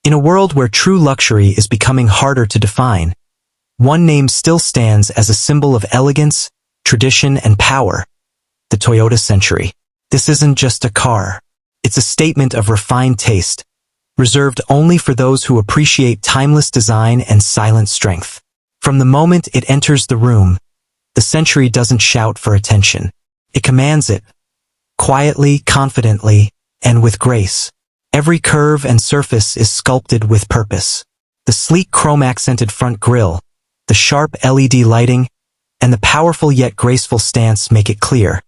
In a world where true luxury is becoming harder to define, one name still stands as a symbol of elegance, tradition, and power: the Toyota Century. This isn't just a car. It's a statement of refined taste, reserved only for those who appreciate timeless design and silent strength. From the moment it enters the room, the Century doesn't shout for attention. It commands it, quietly, confidently, and with grace. Every curve and surface is sculpted with purpose. The sleek chrome-accented front grille, the sharp LED lighting, and the powerful yet graceful stance make it clear: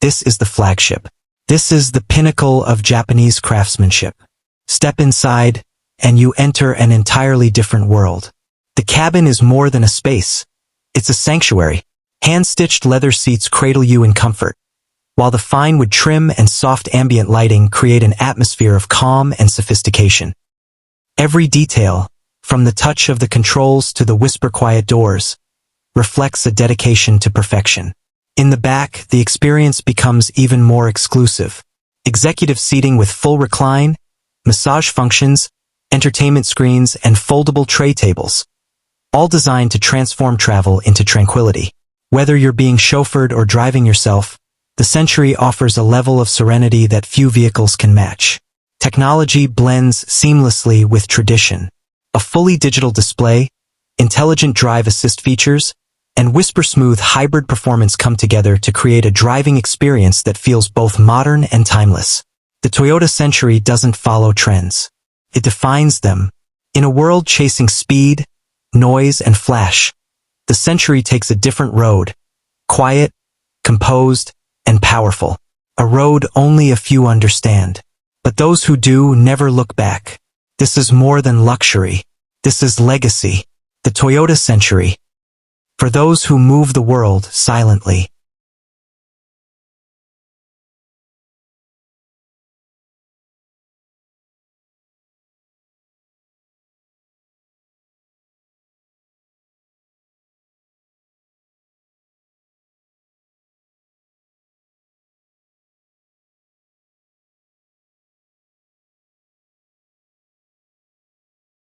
this is the flagship. This is the pinnacle of Japanese craftsmanship. Step inside, and you enter an entirely different world. The cabin is more than a space. It's a sanctuary. Hand-stitched leather seats cradle you in comfort, while the fine wood trim and soft ambient lighting create an atmosphere of calm and sophistication. Every detail, from the touch of the controls to the whisper-quiet doors, reflects a dedication to perfection. In the back, the experience becomes even more exclusive. Executive seating with full recline, massage functions, entertainment screens, and foldable tray tables, all designed to transform travel into tranquility. Whether you're being chauffeured or driving yourself, the Century offers a level of serenity that few vehicles can match. Technology blends seamlessly with tradition. A fully digital display, intelligent drive assist features, and whisper-smooth hybrid performance come together to create a driving experience that feels both modern and timeless. The Toyota Century doesn't follow trends. It defines them. In a world chasing speed, noise, and flash, the Century takes a different road: quiet, composed, and powerful. A road only a few understand. But those who do never look back. This is more than luxury. This is legacy. The Toyota Century, for those who move the world silently.